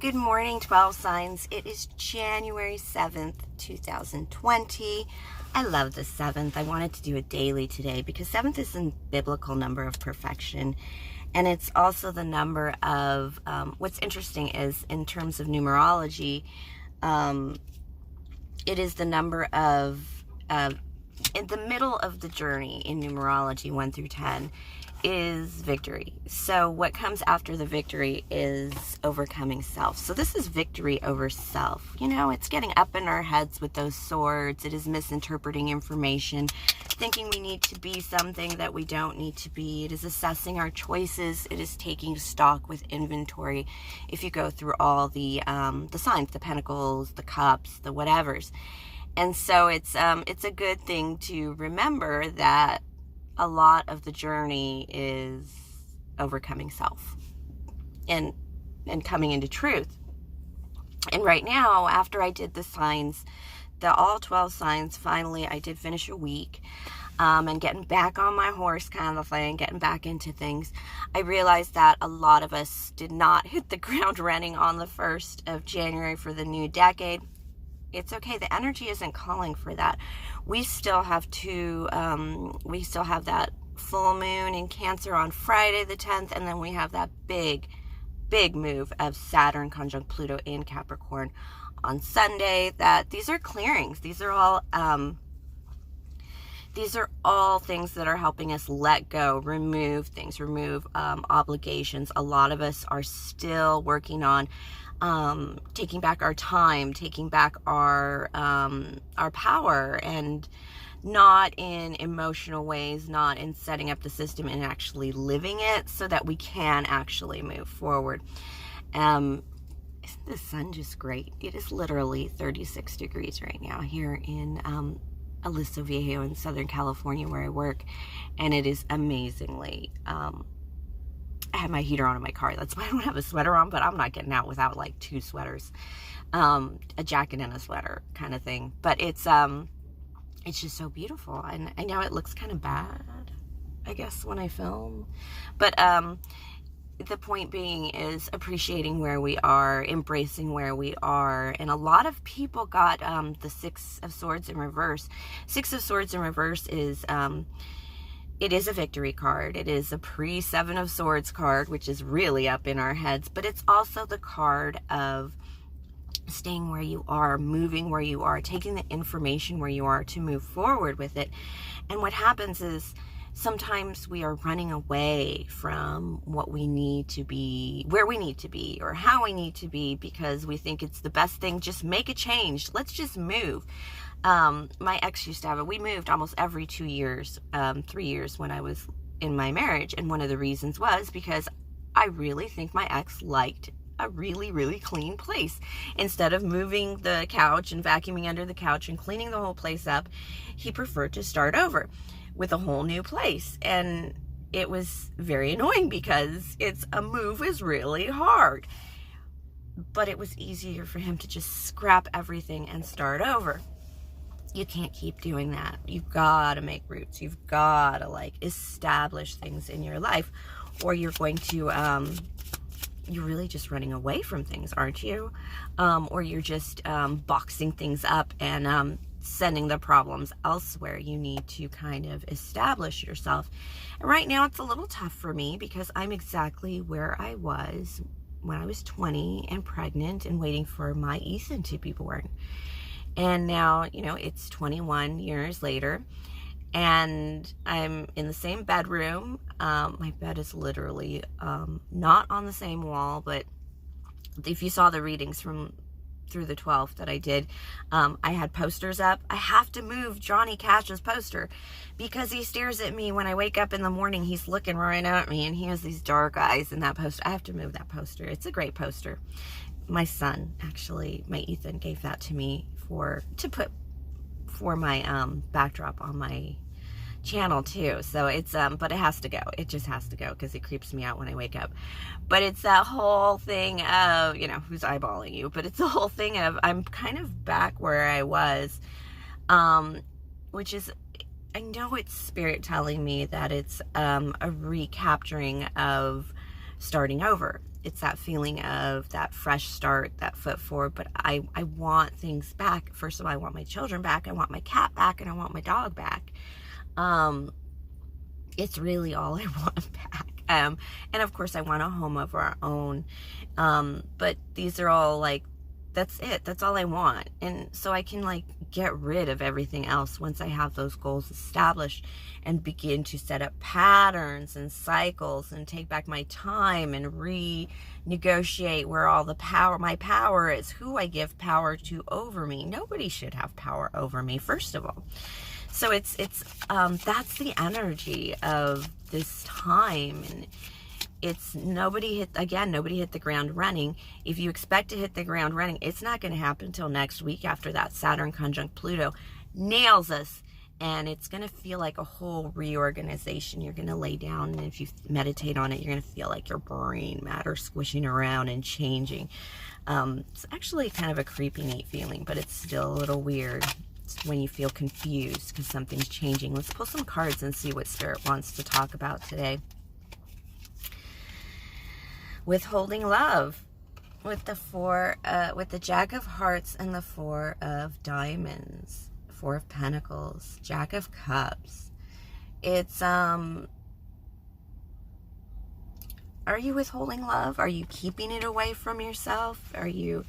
Good morning, 12 signs. It is January 7th, 2020. I love the 7th. I wanted to do a daily today because 7th is a biblical number of perfection. And it's also the number of, what's interesting is in terms of numerology, it is the number of, in the middle of the journey in numerology, 1 through 10, is victory. So what comes after the victory is overcoming self. So this is victory over self. You know, it's getting up in our heads with those swords. It is misinterpreting information, thinking we need to be something that we don't need to be. It is assessing our choices. It is taking stock with inventory. If you go through all the signs, the pentacles, the cups, the whatevers. And so it's a good thing to remember that a lot of the journey is overcoming self and coming into truth. And right now, after I did the signs, all 12 signs, finally I did finish a week, and getting back on my horse kind of thing, getting back into things. I realized that a lot of us did not hit the ground running on the 1st of January for the new decade. It's okay. The energy isn't calling for that. We still have that full moon in Cancer on Friday the 10th, and then we have that big move of Saturn conjunct Pluto in Capricorn on Sunday. That these are clearings. These are all things that are helping us let go, remove things, remove obligations. A lot of us are still working on taking back our time, taking back our power, and not in emotional ways, not in setting up the system and actually living it so that we can actually move forward. Isn't the sun just great? It is literally 36 degrees right now here in Aliso Viejo in Southern California where I work, and it is amazingly I have my heater on in my car. That's why I don't have a sweater on, but I'm not getting out without like 2 sweaters, a jacket and a sweater kind of thing. But it's just so beautiful. And I know it looks kind of bad, I guess, when I film, but the point being is appreciating where we are, embracing where we are. And a lot of people got the 6 of Swords in reverse. 6 of Swords in reverse is it is a victory card. It is a pre-7 of Swords card, which is really up in our heads. But it's also the card of staying where you are, moving where you are, taking the information where you are to move forward with it. And what happens is sometimes we are running away from what we need to be, where we need to be, or how we need to be, because we think it's the best thing. Just make a change. Let's just move. My ex used to have it. We moved almost every 2 years, 3 years when I was in my marriage. And one of the reasons was because I really think my ex liked a really, really clean place. Instead of moving the couch and vacuuming under the couch and cleaning the whole place up, he preferred to start over with a whole new place. And it was very annoying because a move is really hard. But it was easier for him to just scrap everything and start over. You can't keep doing that. You've got to make roots. You've got to establish things in your life, or you're going to, you're really just running away from things, aren't you? Or you're just boxing things up and sending the problems elsewhere. You need to kind of establish yourself. And right now it's a little tough for me because I'm exactly where I was when I was 20 and pregnant and waiting for my Ethan to be born. And now, it's 21 years later, and I'm in the same bedroom. My bed is literally not on the same wall, but if you saw the readings through the 12th that I did, I had posters up. I have to move Johnny Cash's poster because he stares at me when I wake up in the morning. He's looking right at me, and he has these dark eyes in that poster. I have to move that poster. It's a great poster. My son, actually, my Ethan, gave that to me to put for my backdrop on my channel too. So it's but it has to go. It just has to go because it creeps me out when I wake up. But it's that whole thing of, who's eyeballing you, but it's the whole thing of I'm kind of back where I was, which is, I know it's spirit telling me that it's a recapturing of starting over. it's that feeling of that fresh start, that foot forward. But I want things back. First of all, I want my children back. I want my cat back, and I want my dog back. It's really all I want back. And of course, I want a home of our own. But these are all like, that's it. That's all I want. And so I can like get rid of everything else once I have those goals established, and begin to set up patterns and cycles and take back my time and renegotiate where all the power, my power is, who I give power to over me. Nobody should have power over me, first of all. So it's that's the energy of this time. And it's nobody hit the ground running. If you expect to hit the ground running, it's not going to happen until next week, after that Saturn conjunct Pluto nails us. And it's going to feel like a whole reorganization. You're going to lay down, and if you meditate on it, you're going to feel like your brain matter squishing around and changing. It's actually kind of a creepy, neat feeling, but it's still a little weird. It's when you feel confused because something's changing. Let's pull some cards and see what Spirit wants to talk about today. Withholding love, with the Jack of Hearts and the Four of Diamonds, Four of Pentacles, Jack of Cups. It's are you withholding love? Are you keeping it away from yourself? Are you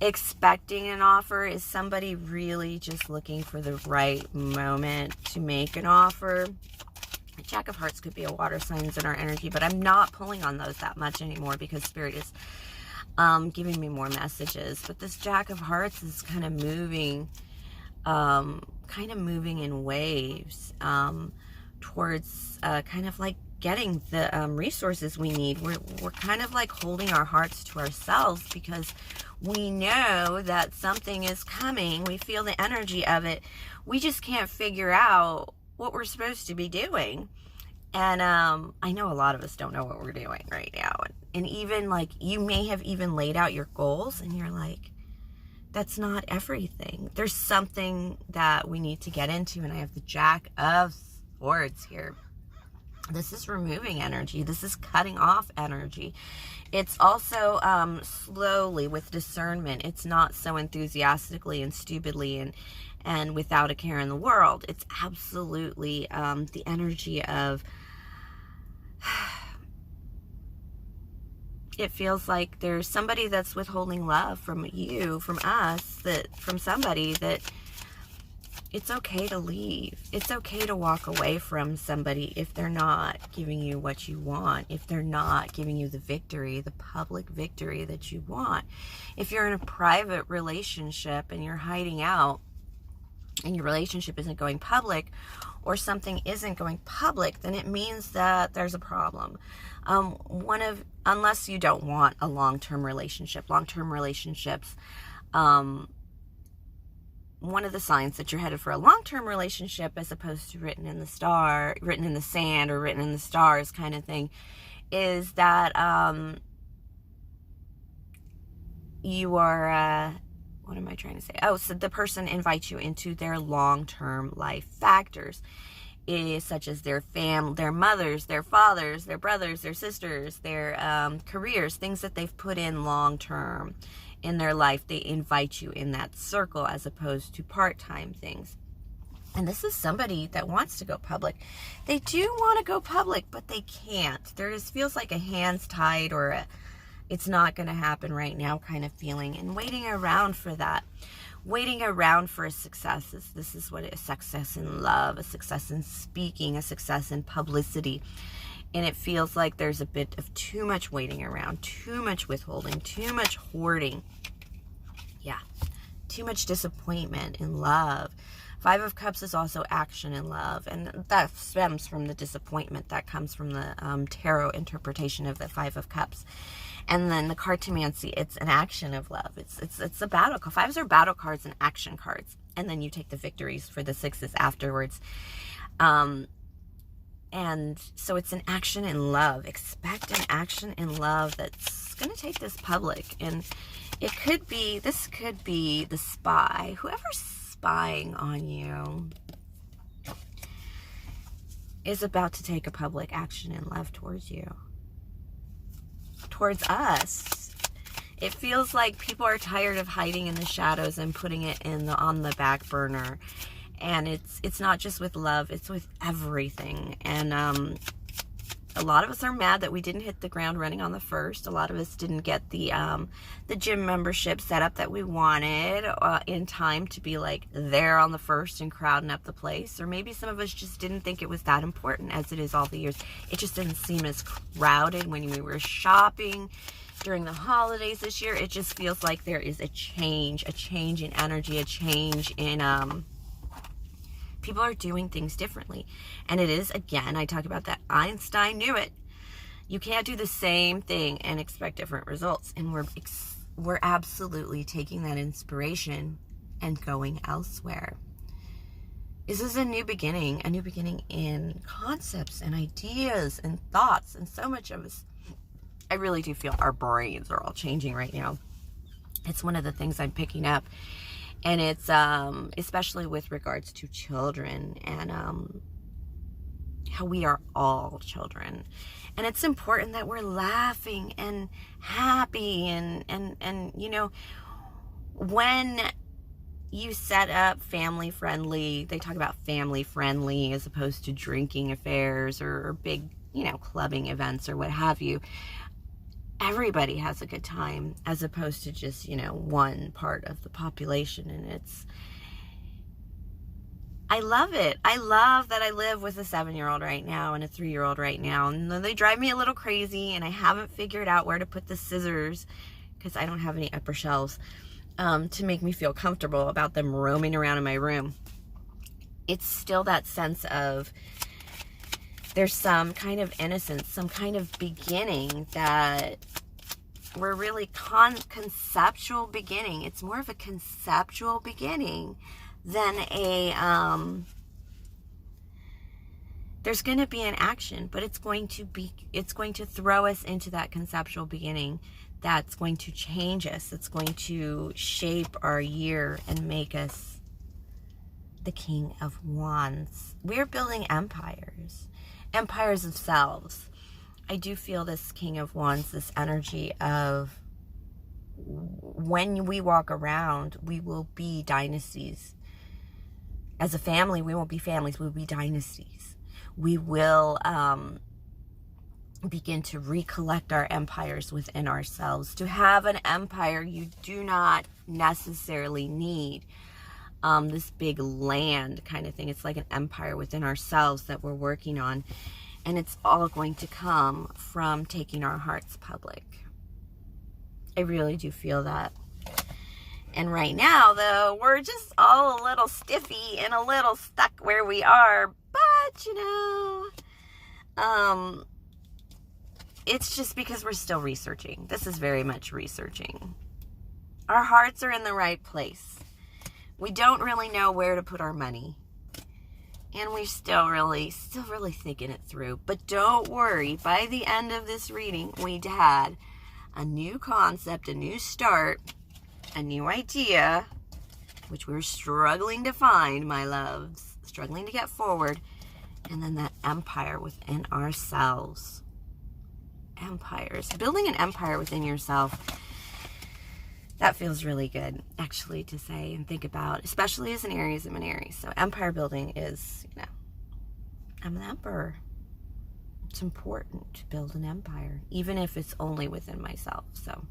expecting an offer? Is somebody really just looking for the right moment to make an offer? Jack of Hearts could be a water signs in our energy, but I'm not pulling on those that much anymore because Spirit is giving me more messages. But this Jack of Hearts is kind of moving in waves towards kind of like getting the resources we need. We're kind of like holding our hearts to ourselves because we know that something is coming. We feel the energy of it. We just can't figure out what we're supposed to be doing. And I know a lot of us don't know what we're doing right now. And even like, you may have even laid out your goals and you're like, that's not everything. There's something that we need to get into. And I have the Jack of Swords here. This is removing energy. This is cutting off energy. It's also slowly, with discernment. It's not so enthusiastically and stupidly and without a care in the world. It's absolutely the energy of, it feels like there's somebody that's withholding love from you, from us, from somebody that it's okay to leave. It's okay to walk away from somebody if they're not giving you what you want, if they're not giving you the victory, the public victory that you want. If you're in a private relationship and you're hiding out and your relationship isn't going public, or something isn't going public, then it means that there's a problem. Unless you don't want a long-term relationship. Long-term relationships, one of the signs that you're headed for a long-term relationship, as opposed to written in the sand or written in the stars kind of thing, is that you are, what am I trying to say? Oh, so the person invites you into their long-term life factors, such as their family, their mothers, their fathers, their brothers, their sisters, their careers, things that they've put in long-term in their life. They invite you in that circle as opposed to part-time things. And this is somebody that wants to go public. They do want to go public, but they can't. There feels like a hands tied, or it's not going to happen right now kind of feeling, and waiting around for that. Waiting around for a success. This is what a success in love, a success in speaking, a success in publicity. And it feels like there's a bit of too much waiting around, too much withholding, too much hoarding. Yeah, too much disappointment in love. Five of Cups is also action in love, and that stems from the disappointment that comes from the tarot interpretation of the Five of Cups. And then the Cartomancy, it's an action of love. It's a battle card. Fives are battle cards and action cards, and then you take the victories for the sixes afterwards. And so it's an action in love. Expect an action in love that's going to take this public. And this could be the spy. Whoever's spying on you is about to take a public action in love towards you. towards us. It feels like people are tired of hiding in the shadows and putting it on the back burner. And it's not just with love, it's with everything. And a lot of us are mad that we didn't hit the ground running on the 1st. A lot of us didn't get the gym membership set up that we wanted in time to be like there on the 1st and crowding up the place. Or maybe some of us just didn't think it was that important as it is all the years. It just didn't seem as crowded when we were shopping during the holidays this year. It just feels like there is a change in energy, a change in people are doing things differently. And it is, again, I talk about that. Einstein knew it. You can't do the same thing and expect different results. And we're absolutely taking that inspiration and going elsewhere. This is a new beginning in concepts and ideas and thoughts. And so much of us, I really do feel our brains are all changing right now. It's one of the things I'm picking up. And it's especially with regards to children and how we are all children. And it's important that we're laughing and happy and you know, when you set up family friendly, they talk about family friendly as opposed to drinking affairs or big, you know, clubbing events or what have you. Everybody has a good time as opposed to just, you know, one part of the population. And I love it. I love that I live with a 7-year-old right now and a 3-year-old right now. And they drive me a little crazy and I haven't figured out where to put the scissors because I don't have any upper shelves to make me feel comfortable about them roaming around in my room. It's still that sense of there's some kind of innocence, some kind of beginning that we're really conceptual beginning. It's more of a conceptual beginning than there's going to be an action, but it's going to throw us into that conceptual beginning that's going to change us. It's going to shape our year and make us the King of Wands. We're building empires of selves. I do feel this King of Wands, this energy of when we walk around, we will be dynasties. As a family, we won't be families, we will be dynasties. We will begin to recollect our empires within ourselves. To have an empire, you do not necessarily need this big land kind of thing. It's like an empire within ourselves that we're working on. And it's all going to come from taking our hearts public. I really do feel that. And right now, though, we're just all a little stiffy and a little stuck where we are. But, you know, it's just because we're still researching. This is very much researching. Our hearts are in the right place. We don't really know where to put our money. And we're still really thinking it through. But don't worry, by the end of this reading, we had a new concept, a new start, a new idea, which we're struggling to find, my loves, struggling to get forward, and then that empire within ourselves. Empires. Building an empire within yourself, that feels really good, actually, to say and think about, especially as an Aries. I'm an Aries. So empire building is, you know, I'm an emperor. It's important to build an empire, even if it's only within myself. So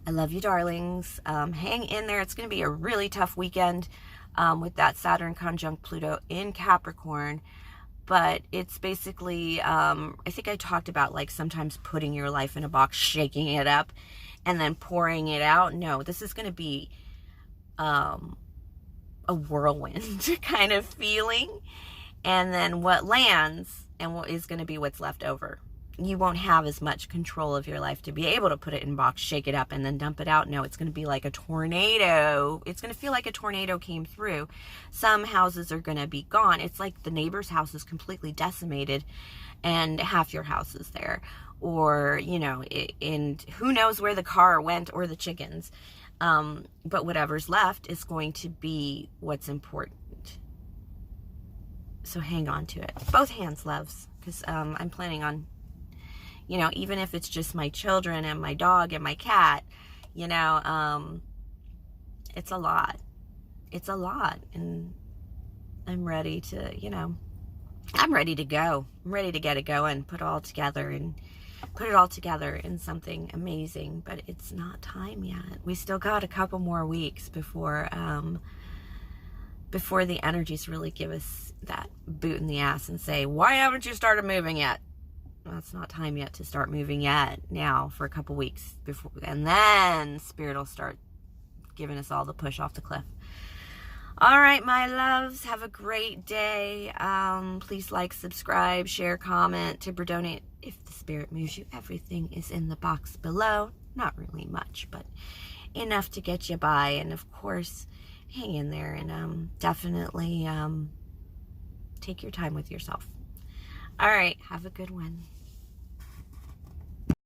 I love you, darlings. Hang in there. It's going to be a really tough weekend with that Saturn conjunct Pluto in Capricorn. But it's basically, I think I talked about like sometimes putting your life in a box, shaking it up, and then pouring it out. No, this is going to be a whirlwind kind of feeling. And then what lands and what is going to be what's left over. You won't have as much control of your life to be able to put it in a box, shake it up, and then dump it out. No, it's going to be like a tornado. It's going to feel like a tornado came through. Some houses are going to be gone. It's like the neighbor's house is completely decimated and half your house is there. Or, you know, and who knows where the car went or the chickens. But whatever's left is going to be what's important. So hang on to it. Both hands, loves, because I'm planning on you know, even if it's just my children and my dog and my cat, you know, it's a lot. It's a lot. And I'm ready to, you know, I'm ready to go. I'm ready to get it going, put it all together in something amazing. But it's not time yet. We still got a couple more weeks before the energies really give us that boot in the ass and say, why haven't you started moving yet? Well, it's not time yet to start moving yet. Now for a couple weeks before, and then Spirit will start giving us all the push off the cliff. All right, my loves, have a great day. Please like, subscribe, share, comment, tip or donate if the Spirit moves you. Everything is in the box below. Not really much, but enough to get you by. And of course, hang in there and definitely take your time with yourself. All right, have a good one.